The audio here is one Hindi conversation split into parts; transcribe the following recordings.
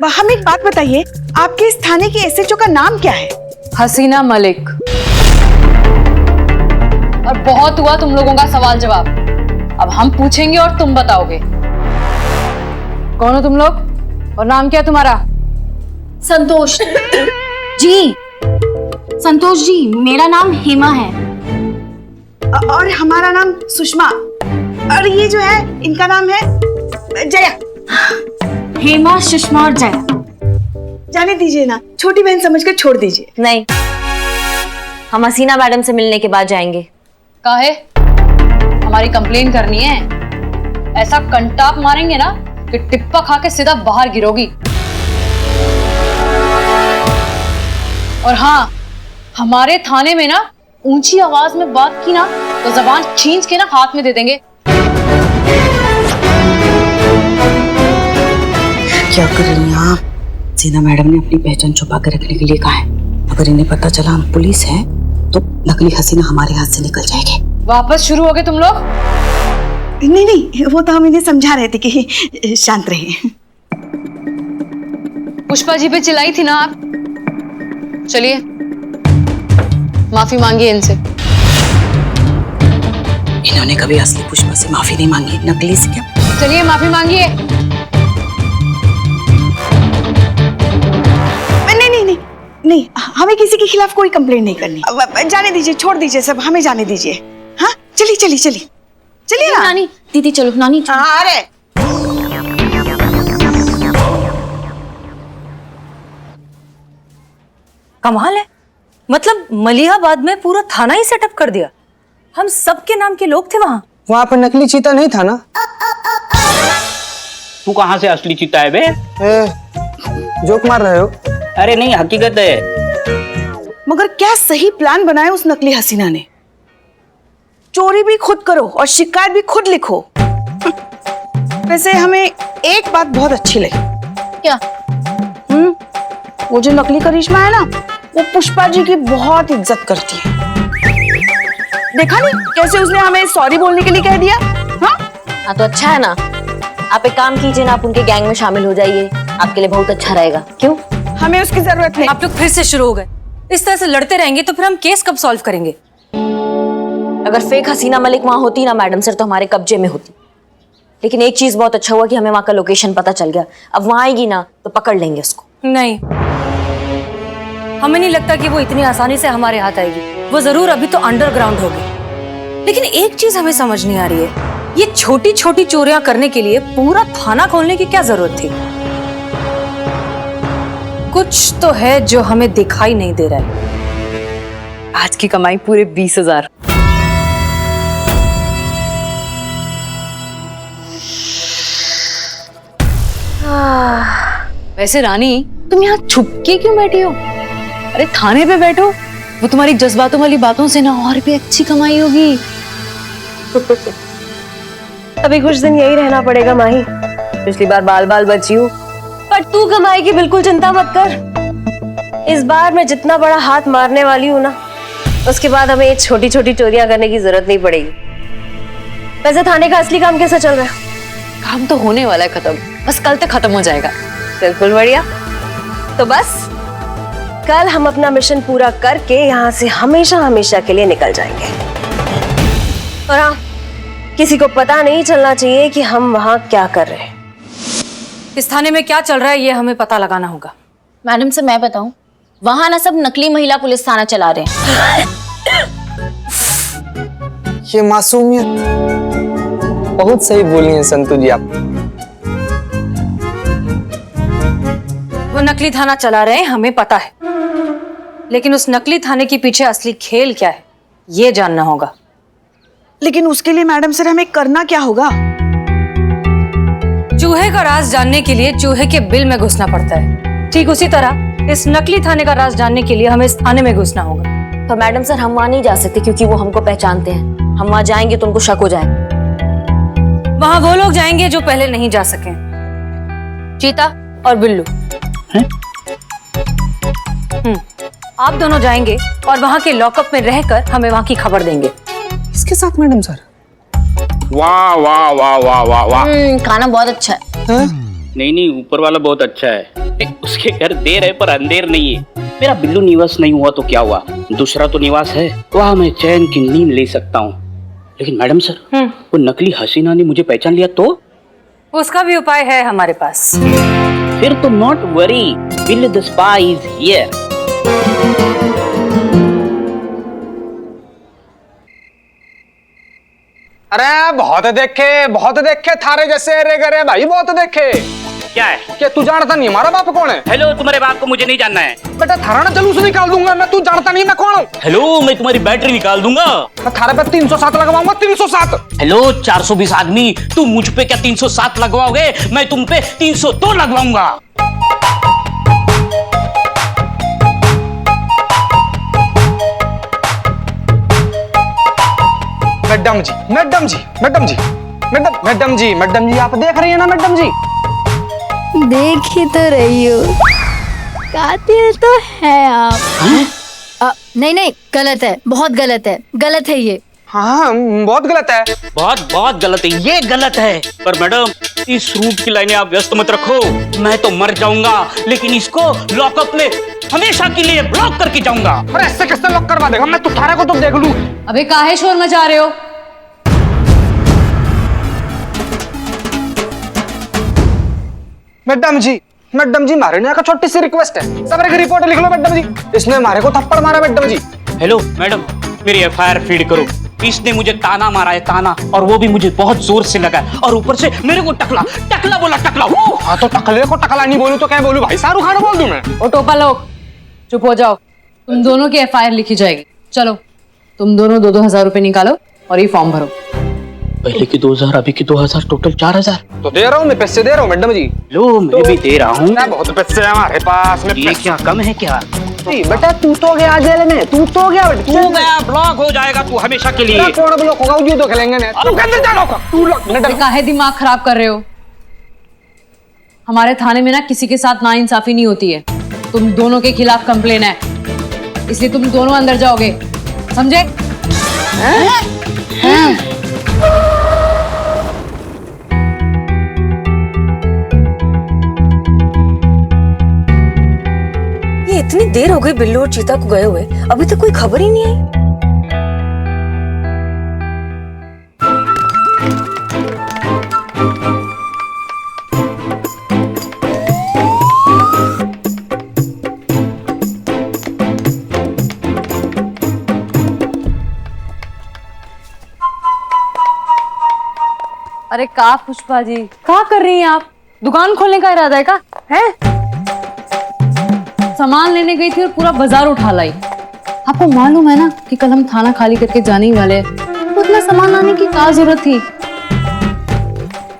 हम एक बात बताइए, आपके इस थाने की एसएचओ का नाम क्या है? हसीना मलिक। और बहुत हुआ तुम लोगों का सवाल जवाब, अब हम पूछेंगे और तुम बताओगे। कौन हो तुम लोग और नाम क्या है तुम्हारा? संतोष जी। संतोष जी, मेरा नाम हेमा है। और हमारा नाम सुषमा। और ये जो है इनका नाम है जया। हेमा, सुषमा और जया। जाने दीजिए ना, छोटी बहन समझकर छोड़ दीजिए। नहीं, हम हसीना मैडम से मिलने के बाद जाएंगे। काहे? हमारी कंप्लेन करनी है? ऐसा कंटाप मारेंगे ना कि टिप्पा खा के सीधा बाहर गिरोगी। और हाँ, हमारे थाने में ना ऊंची आवाज में बात की ना तो जबान खींच के ना हाथ में दे देंगे। क्या कर रही हैं आप? हसीना मैडम ने अपनी पहचान छुपा कर रखने के लिए कहा है। अगर इन्हें पता चला हम पुलिस हैं, तो नकली हसीना हमारे हाथ से निकल जाएगी। वापस शुरू हो गए तुम लोग? नहीं नहीं, वो तो हम इन्हें समझा रहे थे कि शांत रहिए। पुष्पा जी पे चिल्लाई थी ना आप? चलिए माफी मांगिए इनसे। इन्होंने कभी असली पुष्पा से माफी नहीं मांगी, नकली से क्या? चलिए माफी मांगिए। नहीं, हमें किसी के खिलाफ कोई कंप्लेंट नहीं करनी। जाने दीजिए, छोड़ दीजिए सब, हमें जाने दीजिए। हाँ, चलिए चलिए चलिए चलिए ना। नानी, दीदी चलो, नानी चलो। हाँ, अरे कमाल है, मतलब मलिहाबाद में पूरा थाना ही सेटअप कर दिया। हम सबके नाम के लोग थे वहाँ। वहाँ पर नकली चीता नहीं था ना? तू कहाँ से असली चीता है बे? जोक मार रहे हो? अरे नहीं, हकीकत है। मगर क्या सही प्लान बनाया उस नकली हसीना ने। चोरी भी खुद करो और शिकायत भी खुद लिखो। वैसे हमें एक बात बहुत अच्छी लगी। क्या? वो जो नकली करिश्मा है ना, वो पुष्पा जी की बहुत इज्जत करती है। देखा नहीं कैसे उसने हमें सॉरी बोलने के लिए कह दिया? हाँ तो अच्छा है ना, आप एक काम कीजिए ना, आप उनके गैंग में शामिल हो जाइए, आपके लिए बहुत अच्छा रहेगा। क्यों? हमें उसकी जरूरत नहीं। आप लोग फिर से शुरू हो गए। इस तरह से लड़ते रहेंगे तो फिर हम केस कब सॉल्व करेंगे? अगर फेक हसीना मलिक वहां होती ना मैडम सर, तो हमारे कब्जे में होती। लेकिन एक चीज बहुत अच्छा हुआ कि हमें वहां का लोकेशन पता चल गया। अब वहां आएगी ना तो पकड़ लेंगे उसको। नहीं, हमें नहीं लगता कि वो इतनी आसानी से हमारे हाथ आएगी। वो जरूर अभी तो अंडरग्राउंड होगी। लेकिन एक चीज हमें समझ नहीं आ रही है, ये छोटी छोटी चोरियां करने के लिए पूरा थाना खोलने की क्या जरूरत थी? कुछ तो है जो हमें दिखाई नहीं दे रहा है। आज की कमाई पूरे 20,000। वैसे रानी, तुम यहाँ छुप के क्यों बैठी हो? अरे थाने पे बैठो, वो तुम्हारी जज्बातों वाली बातों से ना और भी अच्छी कमाई होगी। अभी कुछ दिन यही रहना पड़ेगा माही। पिछली बार बाल बाल बची हूँ, पर तू कमाई की बिल्कुल चिंता मत कर। इस बार मैं जितना बड़ा हाथ मारने वाली हूँ ना, उसके बाद हमें ये छोटी छोटी चोरियां करने की जरूरत नहीं पड़ेगी। वैसे थाने का असली काम कैसा चल रहा है? काम तो होने वाला है खत्म, बस कल तक खत्म हो जाएगा। बिल्कुल बढ़िया। तो बस कल हम अपना मिशन पूरा करके यहाँ से हमेशा हमेशा के लिए निकल जाएंगे। और हाँ, किसी को पता नहीं चलना चाहिए कि हम वहाँ क्या कर रहे हैं। इस थाने में क्या चल रहा है ये हमें पता लगाना होगा। मैडम से मैं बताऊं, वहां ना सब नकली महिला पुलिस थाना चला रहे हैं। ये मासूमियत बहुत सही बोली है संतू जी आप। वो नकली थाना चला रहे हैं, हमें पता है। लेकिन उस नकली थाने के पीछे असली खेल क्या है, ये जानना होगा। लेकिन उसके लिए मैडम सर हमें करना क्या होगा? चूहे का राज जानने के लिए चूहे के बिल में घुसना पड़ता है। ठीक उसी तरह इस नकली थाने का राज जानने के लिए हमें इस थाने में घुसना होगा। तो मैडम सर, हम वहां नहीं जा सकते क्योंकि वो हमको पहचानते हैं। हम वहां जाएंगे तो उनको शक हो जाए। वहां वो लोग जाएंगे जो पहले नहीं जा सके, चीता और बिल्लू। आप दोनों जाएंगे और वहां के लॉकअप में रहकर हमें वहां की खबर देंगे। इसके साथ मैडम सर? वाह वाह वाह वाह वाह वाह। खाना बहुत अच्छा है। नहीं नहीं, ऊपर वाला बहुत अच्छा है। उसके घर देर है पर अंधेर नहीं है। मेरा बिल्लू निवास नहीं हुआ तो क्या हुआ, दूसरा तो निवास है, वहाँ मैं चैन की नींद ले सकता हूँ। लेकिन मैडम सर, वो नकली हसीना ने मुझे पहचान लिया तो? उसका भी उपाय है हमारे पास। फिर तो not worry, Billu the spy is here. अरे बहुत देखे थारे जैसे रे गरे भाई, बहुत देखे। क्या है? क्या तू जानता नहीं हमारा बाप कौन है? हेलो, तुम्हारे बाप को मुझे नहीं जानना है। बेटा थारा ना जलूस निकाल दूंगा मैं, तू जानता नहीं मैं कौन हूँ? हेलो, मैं तुम्हारी बैटरी निकाल दूंगा। मैं थारे पे 307 लगवाऊंगा, 307। हेलो 420 आदमी, तुम मुझ पे क्या 307 लगवाओगे? मैं तुम पे 302 लगवाऊंगा। मैडम जी आप देख रही है ना मैडम जी? देख ही तो रही हो, कातिल तो है आप। नहीं गलत है, बहुत गलत है ये। हाँ बहुत गलत है। बहुत गलत है, ये गलत है। पर मैडम, इस रूट की लाइनें आप व्यस्त मत रखो, मैं तो मर जाऊंगा लेकिन इसको लॉकअप में हमेशा के लिए ब्लॉक करके जाऊंगा। अरे ऐसे कैसे लॉक करवा देगा? मैं तुम्हारे को तो देख लूं। अबे काहे शोर मचा रहे हो? मैडम जी मारे ने का छोटी सी रिक्वेस्ट है, सबरे की रिपोर्ट लिख लो मैडम जी। इसने मारे को थप्पड़ मारा मैडम जी। हेलो मैडम, मेरी एफआईआर फीड करो। इसने मुझे ताना मारा है, ताना, और वो भी मुझे बहुत जोर से लगा है, और ऊपर से मेरे को टकला बोला। हाँ तो टकले को टकला नहीं बोलूं तो क्या बोलूं भाई? शाहरुख खान बोल दूं मैं? ओ टोपा लोग, चुप हो जाओ। तुम दोनों की एफआईआर लिखी जाएगी। चलो तुम दोनों 2,000 रुपए निकालो और ये फॉर्म भरो। पहले की 2,000, अभी की 2,000, टोटल 4,000। तो दे रहा हूँ मैं, पैसे दे रहा हूँ मैडम जी। लो मैं भी दे रहा हूँ। बहुत पैसे है हमारे पास में। ये क्या कम है क्या? बेटा तू तो गया जेल में, तू गया ब्लॉक हो जाएगा तू हमेशा के लिए। कौन ब्लॉक होगा? ये तो खेलेंगे ना। तू कैसे जाओगा? तू अरे काहे दिमाग खराब कर रहे हो? हमारे थाने में ना किसी के साथ नाइंसाफी नहीं होती है। तुम दोनों के खिलाफ कंप्लेन है, इसलिए तुम दोनों अंदर जाओगे, समझे? ये इतनी देर हो गई बिल्लू और चीता को गए हुए, अभी तक कोई खबर ही नहीं आई। अरे का पुष्पा जी, क्या कर रही हैं आप? दुकान खोलने का इरादा है का? है? सामान लेने गई थी और पूरा बाजार उठा लाई। आपको मालूम है ना कि कल हम थाना खाली करके जाने ही वाले हैं, तो उतना सामान लाने की क्या जरूरत थी?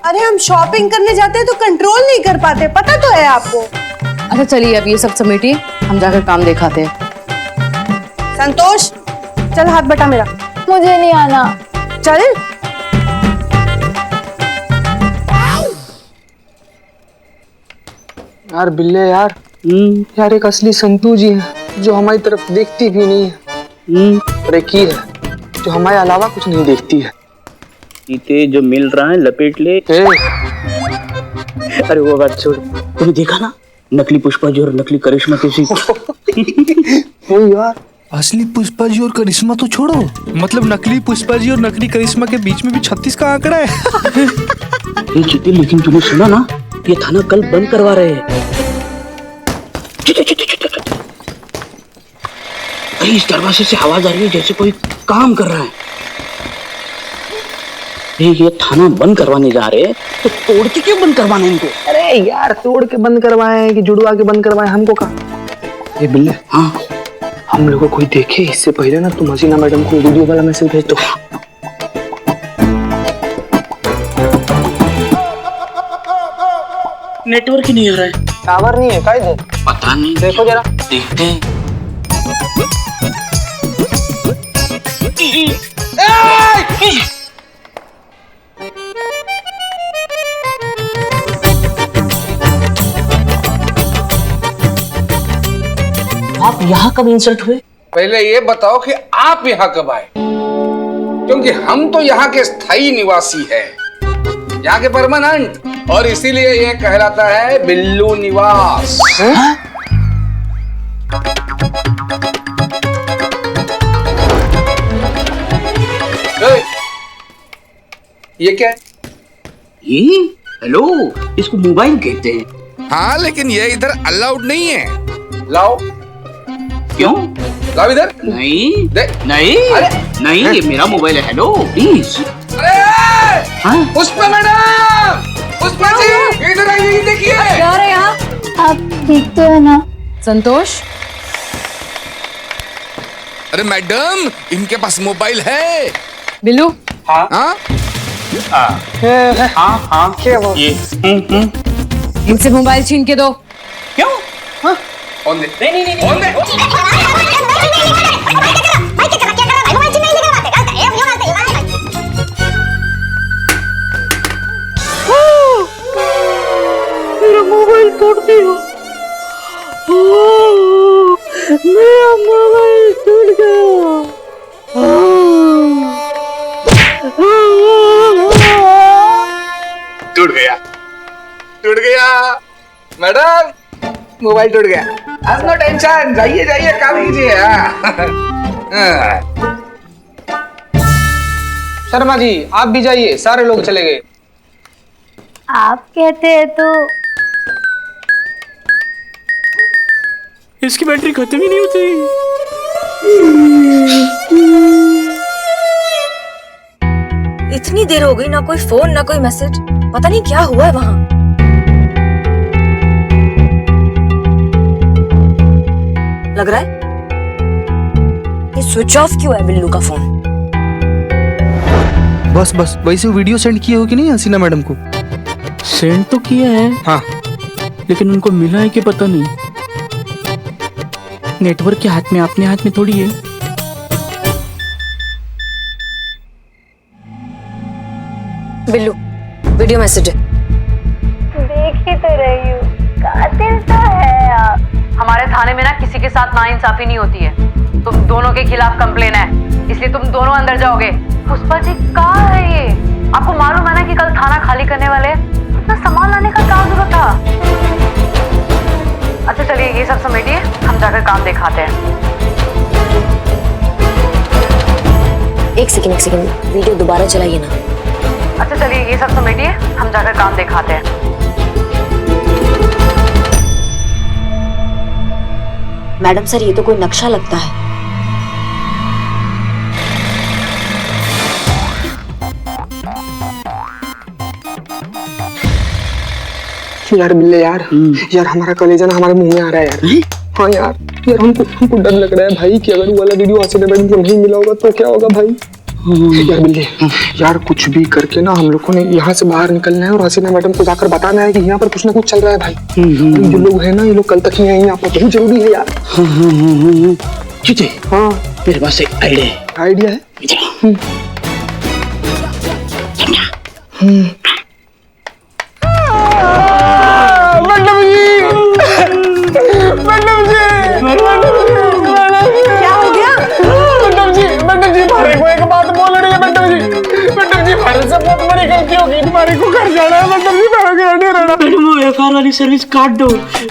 अरे हम शॉपिंग करने जाते हैं तो कंट्रोल नहीं कर पाते, पता तो है आपको। अच्छा चलिए अब ये सब समेटिए, हम जाकर काम दिखाते हैं। संतोष चल हाथ बटा मेरा। मुझे नहीं आना। चल यार बिल्ले यार एक असली संतू जी है जो हमारी तरफ देखती भी नहीं है, और एक ही है जो हमारे अलावा कुछ नहीं देखती है। चीते जो मिल रहा है लपेट ले। अरे वो बात छोड़, तुमने देखा ना नकली पुष्पा जी और नकली करिश्मा किसी वो यार असली पुष्पा जी और करिश्मा तो छोड़ो, मतलब नकली पुष्पा जी और नकली करिश्मा के बीच में भी 36 का आंकड़ा है। ये चीते, लेकिन तूने सुना ना, ये थाना कल बंद करवा रहे हैं। अरे इस दरवाजे से आवाज आ रही है जैसे कोई काम कर रहा है। ये थाना बंद करवाने जा रहे हैं, तो तोड़ के क्यों बंद करवाने इनको? अरे यार तोड़ के बंद करवाए कि जुड़वा के बंद करवाए, हमको कहा। ये बिल्ले, हाँ हम लोगों को कोई देखे इससे पहले ना तुम हसीना मैडम को वीडियो वाला मैसेज भेज दो। नेटवर्क ही नहीं आ रहा है। टावर नहीं है क्या इधर? पता नहीं, देखो जरा। देखते हैं। आप यहाँ कब इंसल्ट हुए? पहले ये बताओ कि आप यहाँ कब आए, क्योंकि हम तो यहाँ के स्थायी निवासी हैं। यहाँ के परमानेंट, और इसीलिए ये कहलाता है बिल्लू निवास। ये क्या है? ये हेलो, इसको मोबाइल कहते हैं। हाँ, लेकिन ये इधर अलाउड नहीं है। लाओ। क्यों? लाओ इधर। नहीं दे। नहीं नहीं, ये मेरा मोबाइल है। Hello please. अरे हाँ? पुष्पा मैडम, पुष्पा जी इधर आइए, देखिए। क्या हो रहा है यहाँ? आप ठीक तो है ना? संतोष, अरे मैडम, इनके पास मोबाइल है। बिल्लू, हाँ? हाँ ये इनसे मोबाइल छीन के दो। क्यों? फोन दे। नहीं, फोन दे। मेरा मोबाइल टूट गया। मेरा मोबाइल टूट गया। टूट गया मैडम, मोबाइल टूट गया। आज नो टेंशन, जाइए जाइए, काम कीजिए। शर्मा जी आप भी जाइए, सारे लोग चले गए। आप कहते हैं तो इसकी बैटरी खत्म ही नहीं होती। इतनी देर हो गई, ना कोई फोन ना कोई मैसेज, पता नहीं क्या हुआ है वहाँ। लग रहा है ये स्विच ऑफ क्यों है बिल्लू का फोन? बस बस वैसे वीडियो सेंड किए हो कि नहीं हसीना मैडम को? सेंड तो किया है, हाँ, लेकिन उनको मिला है कि पता नहीं। नेटवर्क के हाथ में, अपने हाथ में थोड़ी है। बिल्लू, वीडियो मैसेज है। देख ही तो रही हूँ, कातिल तो है आप। हमारे थाने में ना किसी के साथ नाइंसाफी नहीं होती है। तुम दोनों के खिलाफ कंप्लेन है, इसलिए तुम दोनों अंदर जाओगे। पुष्पा जी कहाँ है ये? आपको मालूम है ना कि कल थाना खाली करने वाले हैं? इतना सामान लाने का क्या जरूरत था? अच्छा चलिए ये सब समेटिए, हम जाकर काम दिखाते हैं। एक सेकंड, वीडियो दोबारा चलाइए ना। अच्छा चलिए ये सब समेटिए, हम जाकर काम दिखाते हैं। मैडम सर, ये तो कोई नक्शा लगता है। यार बिल्ले यार, यार हमारा कलेजा ना हमारे मुंह में आ रहा है यार। हाँ यार, यार हमको डर लग रहा है भाई कि अगर वो वाला वीडियो हसीना मैडम को नहीं मिला होगा तो क्या होगा भाई। यार बिल्ले, यार कुछ भी करके ना हम लोगों ने यहाँ से बाहर निकलना है और हसीना मैडम को जाकर बताना है कि यहाँ पर कुछ ना कुछ चल रहा है भाई। जो लोग हैं ना, ये लोग कल तक ही आएंगे, यहाँ पर बहुत जरूरी है यार। हाँ मेरे पास एक आइडिया है। क्या हो गया? मैडम जी हमारे को एक बात बोल रही है। मैडम जी हमारे से बहुत बड़ी गलती होगी, तुम्हारे को घर जाना है। मैडम जी मेरा घर नहीं रहना। मैडम वो एफआईआर वाली सर्विस काट दो,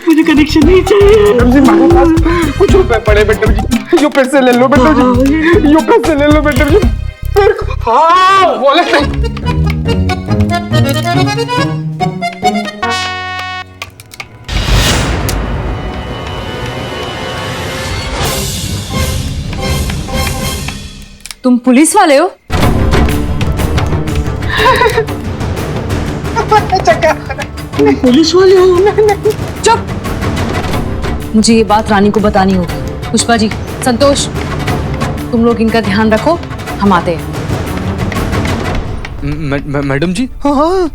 मुझे कनेक्शन नहीं चाहिए। मैडम जी हमारे पास कुछ रुपए पड़े। मैडम जी यो पैसे ले लो। मैडम जी यो पैसे ले लो। मैडम जी मेरे को हाँ बोले तुम पुलिस वाले हो? पुलिस वाले हो? चुप! मुझे ये बात रानी को बतानी होगी। पुष्पा जी, संतोष, तुम लोग इनका ध्यान रखो, हम आते हैं। मैडम जी, हाँ हाँ।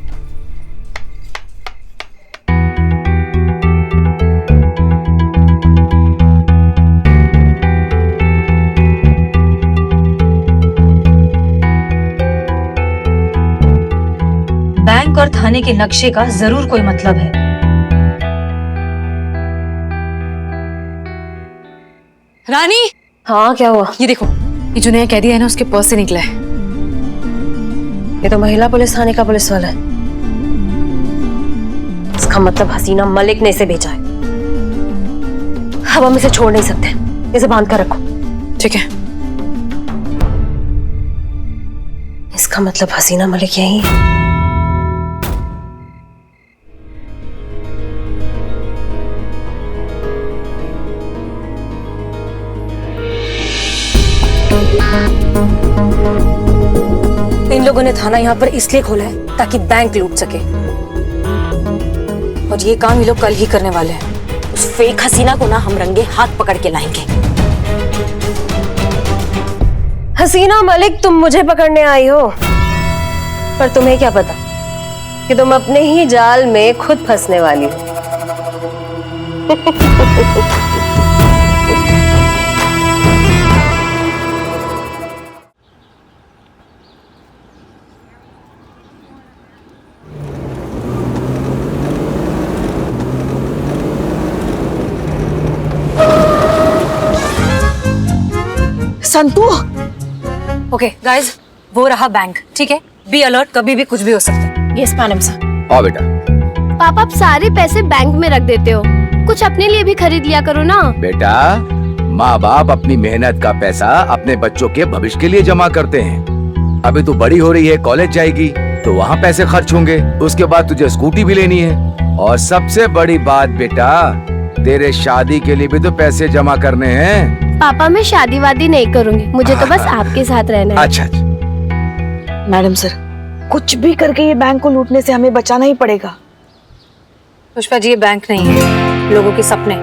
बैंक और थाने के नक्शे का जरूर कोई मतलब है। रानी, हाँ क्या हुआ? ये देखो, ये जो नया कैदी है ना, उसके पर्स से निकला है। ये तो महिला पुलिस थाने का पुलिस वाला है। इसका मतलब हसीना मलिक ने इसे भेजा है। अब हम इसे छोड़ नहीं सकते, इसे बांध कर रखो। ठीक है। इसका मतलब हसीना मलिक यही है। इन लोगों ने थाना यहाँ पर इसलिए खोला है ताकि बैंक लूट सके, और ये काम ये लोग कल ही करने वाले हैं। उस फेक हसीना को ना हम रंगे हाथ पकड़ के लाएंगे। हसीना मलिक, तुम मुझे पकड़ने आई हो, पर तुम्हें क्या पता कि तुम अपने ही जाल में खुद फंसने वाली हो। संतू, ओके गाइस, वो रहा बैंक। ठीक है, बी अलर्ट, कभी भी कुछ भी हो सकता है। Yes madam sir. आओ बेटा। पापा आप सारे पैसे बैंक में रख देते हो, कुछ अपने लिए भी खरीद लिया करो ना। बेटा, माँ बाप अपनी मेहनत का पैसा अपने बच्चों के भविष्य के लिए जमा करते हैं। अभी तू बड़ी हो रही है, कॉलेज जाएगी तो वहाँ पैसे खर्च होंगे, उसके बाद तुझे स्कूटी भी लेनी है, और सबसे बड़ी बात बेटा, तेरे शादी के लिए भी तो पैसे जमा करने हैं। पापा मैं शादी वादी नहीं करूंगी, मुझे तो बस आपके साथ रहना है। अच्छा अच्छा। मैडम सर, कुछ भी करके ये बैंक को लूटने से हमें बचाना ही पड़ेगा। पुष्पा जी, ये बैंक नहीं है, लोगों के सपने,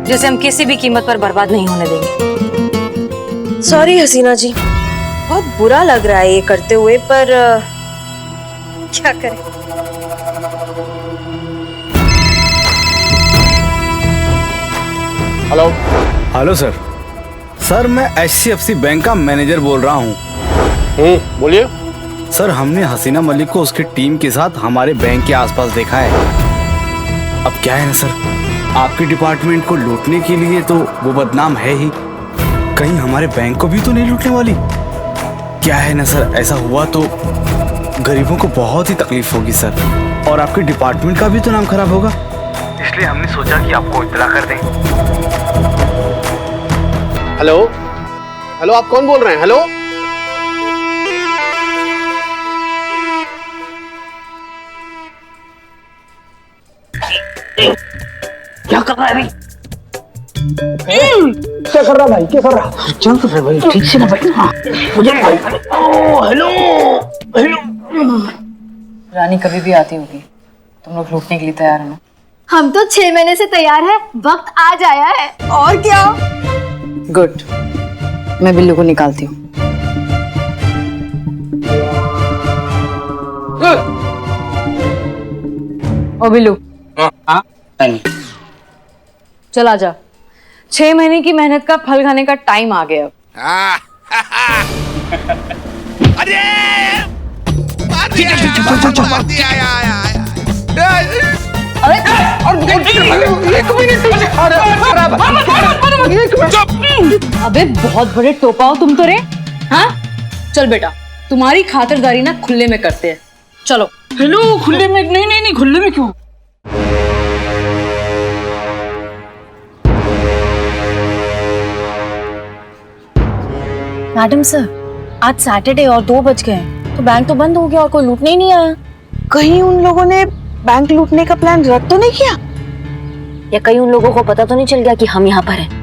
जिसे हम किसी भी कीमत पर बर्बाद नहीं होने देंगे। सॉरी हसीना जी, बहुत बुरा लग रहा है ये करते हुए, पर क्या करें। हेलो। Hello sir. सर मैं HCFC बैंक का मैनेजर बोल रहा हूँ। बोलिए। सर हमने हसीना मलिक को उसकी टीम के साथ हमारे बैंक के आसपास देखा है। अब क्या है ना सर, आपके डिपार्टमेंट को लूटने के लिए तो वो बदनाम है ही, कहीं हमारे बैंक को भी तो नहीं लूटने वाली। क्या है ना सर, ऐसा हुआ तो गरीबों को बहुत ही तकलीफ होगी सर, और आपके डिपार्टमेंट का भी तो नाम खराब होगा, इसलिए हमने सोचा कि आपको इत्तला कर दें। हेलो हेलो, आप कौन बोल रहे हैं? हेलो, क्या कर रहा है भाई? क्या कर रहा भाई, क्या कर रहा? चल कर रहा भाई, ठीक से ना भाई। हाँ, मुझे हेलो हेलो। रानी कभी भी आती होगी, तुम लोग लूटने के लिए तैयार हो ना? हम तो 6 महीने से तैयार है, वक्त आज आया है। और क्या? गुड, मैं बिल्लू को निकालती हूँ। ओ बिल्लू, हाँ चल आजा, 6 महीने की मेहनत का फल खाने का टाइम आ गया। अरे अबे बहुत बड़े टोपा हो तुम तो रे। हाँ चल बेटा, तुम्हारी खातिरदारी ना खुले में करते हैं, चलो। हेलो, खुले में? नहीं नहीं नहीं, खुले में क्यों? मैडम सर, आज सैटरडे और 2 बज गए, तो बैंक तो बंद हो गया और कोई लूटने ही नहीं आया। कहीं उन लोगों ने बैंक लूटने का प्लान रद्द तो नहीं किया? या कहीं उन लोगों को पता तो नहीं चल गया कि हम यहाँ पर हैं?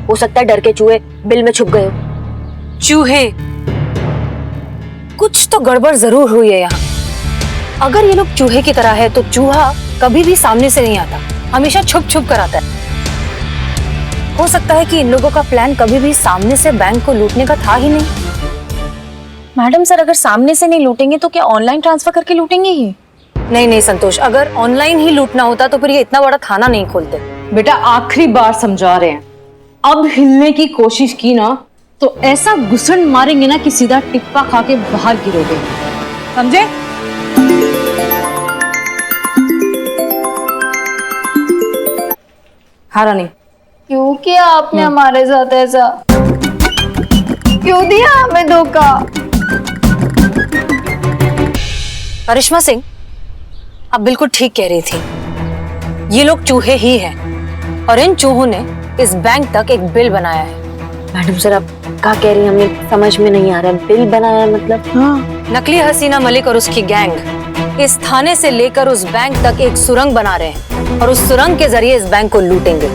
हो सकता है डर के चूहे बिल में छुप गए हो। चूहे? कुछ तो गड़बड़ जरूर हुई है यहाँ। अगर ये लोग चूहे की तरह है तो चूहा कभी भी सामने से नहीं आता, हमेशा छुप छुप कर आता है। हो सकता है कि इन लोगों का प्लान कभी भी सामने से बैंक को लूटने का था ही नहीं। मैडम सर, अगर सामने से नहीं लूटेंगे तो क्या ऑनलाइन ट्रांसफर करके लूटेंगे ही? नहीं नहीं संतोष, अगर ऑनलाइन ही लूटना होता तो फिर ये इतना बड़ा थाना नहीं खोलते। बेटा आखिरी बार समझा रहे हैं, अब हिलने की कोशिश की ना तो ऐसा घुसन मारेंगे ना कि सीधा टिप्पा खा के बाहर गिरोगे, समझे? हाँ रानी। क्यों किया आपने हमारे साथ ऐसा? क्यों दिया हमें धोखा? करिश्मा सिंह, आप बिल्कुल ठीक कह रही थी, ये लोग चूहे ही हैं और इन चूहों ने इस बैंक तक एक बिल बनाया है। मैडम सर, आप क्या कह रही हैं? हमें समझ में नहीं आ रहा है। बिल बनाया है मतलब? हाँ, नकली हसीना मलिक और उसकी गैंग इस थाने से लेकर उस बैंक तक एक सुरंग बना रहे हैं और उस सुरंग के जरिए इस बैंक को लूटेंगे।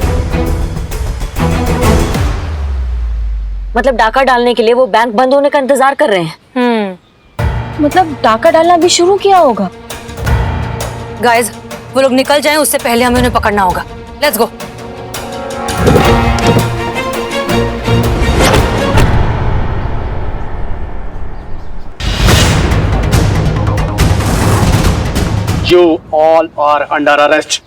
मतलब डाका डालने के लिए वो बैंक बंद होने का इंतजार कर रहे हैं। मतलब डाका डालना भी शुरू किया होगा? गाइस, वो लोग निकल जाएं उससे पहले हमें उन्हें पकड़ना होगा। Let's go. You all are under arrest.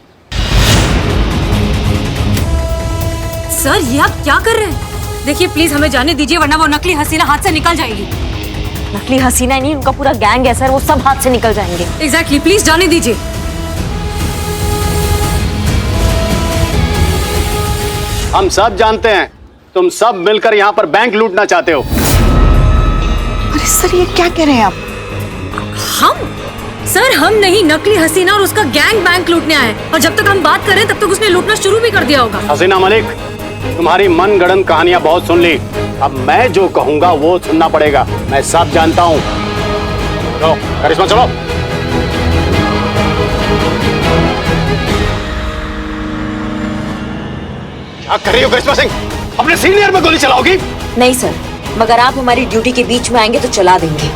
Sir, ये आप क्या कर रहे हैं? देखिए प्लीज हमें जाने दीजिए, वरना वो नकली हसीना हाथ से निकल जाएगी। नकली हसीना ही नहीं, उनका पूरा गैंग है सर, वो सब हाथ से निकल जाएंगे। एग्जैक्टली, प्लीज जाने दीजिए। हम सब जानते हैं तुम सब मिलकर यहाँ पर बैंक लूटना चाहते हो। अरे सर, ये क्या कह रहे हैं आप? हम? सर, हम नहीं, नकली हसीना और उसका गैंग बैंक लूटने आए हैं। और जब तक हम बात कर रहे हैं तब तक उसने लूटना शुरू भी कर दिया होगा। हसीना मलिक, तुम्हारी मनगढ़ंत कहानियां बहुत सुन ली, अब मैं जो कहूंगा वो सुनना पड़ेगा। मैं सब जानता हूँ। चलो करिश्मा, चलो। क्या कर रही हो करिश्मा सिंह? अपने सीनियर में गोली चलाओगी? नहीं सर, मगर आप हमारी ड्यूटी के बीच में आएंगे तो चला देंगे।